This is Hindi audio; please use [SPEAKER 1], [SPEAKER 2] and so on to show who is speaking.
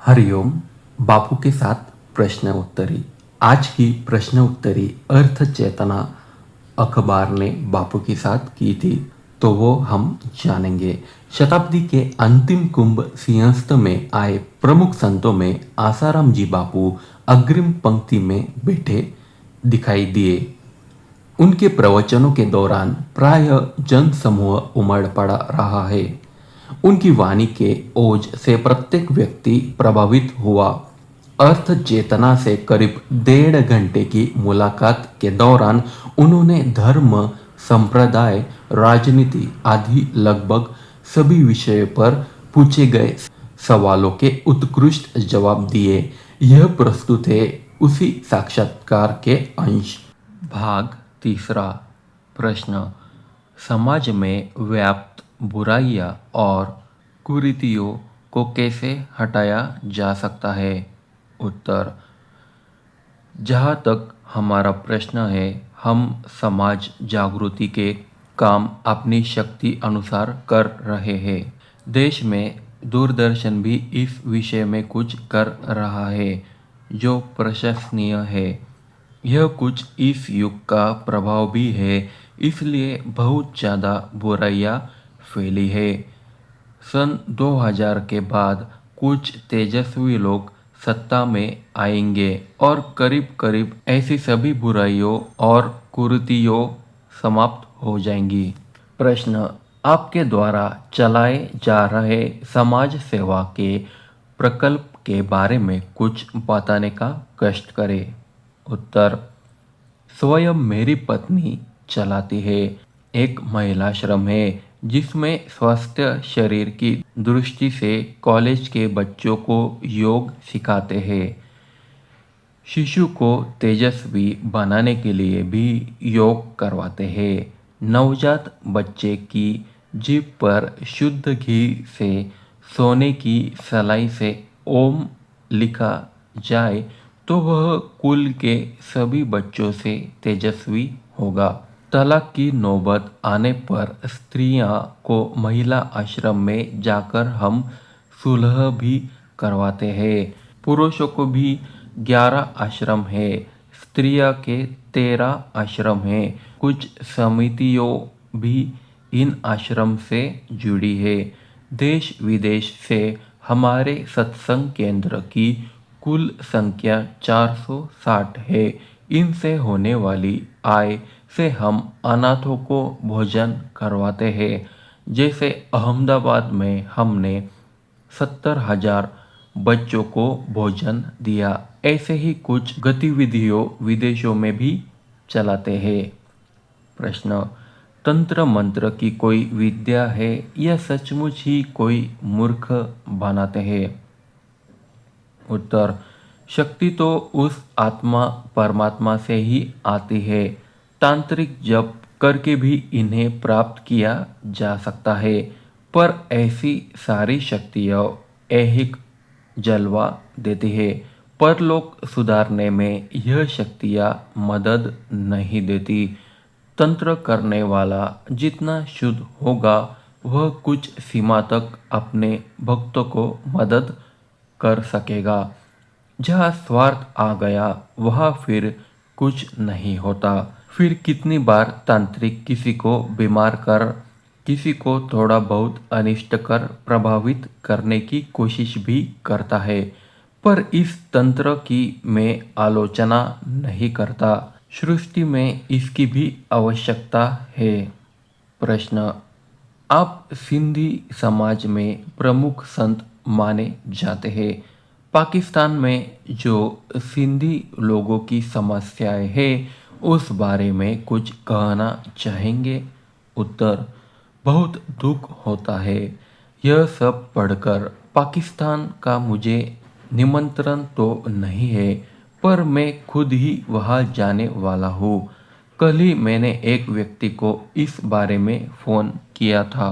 [SPEAKER 1] हरिओम। बापू के साथ प्रश्न उत्तरी। आज की प्रश्न उत्तरी अर्थ चेतना अखबार ने बापू के साथ की थी, तो वो हम जानेंगे। शताब्दी के अंतिम कुंभ सिंहस्थ में आए प्रमुख संतों में आसाराम जी बापू अग्रिम पंक्ति में बैठे दिखाई दिए। उनके प्रवचनों के दौरान प्राय जन समूह उमड़ पड़ा रहा है। उनकी वाणी के ओज से प्रत्येक व्यक्ति प्रभावित हुआ। अर्थ चेतना से करीब 1.5 घंटे की मुलाकात के दौरान उन्होंने धर्म, संप्रदाय, राजनीति आदि लगभग सभी विषयों पर पूछे गए सवालों के उत्कृष्ट जवाब दिए। यह प्रस्तुत है उसी साक्षात्कार के अंश। भाग तीसरा। प्रश्न: समाज में व्याप्त बुराइयां और कुरीतियों को कैसे हटाया जा सकता है? उत्तर: जहाँ तक हमारा प्रश्न है, हम समाज जागृति के काम अपनी शक्ति अनुसार कर रहे हैं। देश में दूरदर्शन भी इस विषय में कुछ कर रहा है, जो प्रशंसनीय है। यह कुछ इस युग का प्रभाव भी है, इसलिए बहुत ज़्यादा बुराइयां फैली है। सन 2000 के बाद कुछ तेजस्वी लोग सत्ता में आएंगे और करीब करीब ऐसी सभी बुराइयों और कुरीतियों समाप्त हो जाएंगी। प्रश्न: आपके द्वारा चलाए जा रहे समाज सेवा के प्रकल्प के बारे में कुछ बताने का कष्ट करें। उत्तर: स्वयं मेरी पत्नी चलाती है। एक महिलाश्रम है जिसमें स्वस्थ शरीर की दृष्टि से कॉलेज के बच्चों को योग सिखाते हैं। शिशु को तेजस्वी बनाने के लिए भी योग करवाते हैं। नवजात बच्चे की जीभ पर शुद्ध घी से सोने की सलाई से ओम लिखा जाए तो वह कुल के सभी बच्चों से तेजस्वी होगा। तलाक की नौबत आने पर स्त्रियां को महिला आश्रम में जाकर हम सुलह भी करवाते हैं। पुरुषों को भी 11 आश्रम है, स्त्रियां के 13 आश्रम हैं। कुछ समितियों भी इन आश्रम से जुड़ी है। देश विदेश से हमारे सत्संग केंद्र की कुल संख्या 460 है। इनसे होने वाली आय से हम अनाथों को भोजन करवाते हैं। जैसे अहमदाबाद में हमने 70,000 बच्चों को भोजन दिया, ऐसे ही कुछ गतिविधियों विदेशों में भी चलाते हैं। प्रश्न: तंत्र मंत्र की कोई विद्या है या सचमुच ही कोई मूर्ख बनाते हैं? उत्तर: शक्ति तो उस आत्मा परमात्मा से ही आती है। तांत्रिक जप करके भी इन्हें प्राप्त किया जा सकता है, पर ऐसी सारी शक्तियाँ ऐहिक जलवा देती है। परलोक सुधारने में यह शक्तियाँ मदद नहीं देती। तंत्र करने वाला जितना शुद्ध होगा, वह कुछ सीमा तक अपने भक्तों को मदद कर सकेगा। जहाँ स्वार्थ आ गया, वहाँ फिर कुछ नहीं होता। फिर कितनी बार तांत्रिक किसी को बीमार कर, किसी को थोड़ा बहुत अनिष्ट कर प्रभावित करने की कोशिश भी करता है, पर इस तंत्र की मैं आलोचना नहीं करता। सृष्टि में इसकी भी आवश्यकता है। प्रश्न: आप सिंधी समाज में प्रमुख संत माने जाते हैं। पाकिस्तान में जो सिंधी लोगों की समस्याएं हैं, उस बारे में कुछ कहना चाहेंगे? उत्तर: बहुत दुख होता है यह सब पढ़कर। पाकिस्तान का मुझे निमंत्रण तो नहीं है, पर मैं खुद ही वहाँ जाने वाला हूँ। कल ही मैंने एक व्यक्ति को इस बारे में फ़ोन किया था।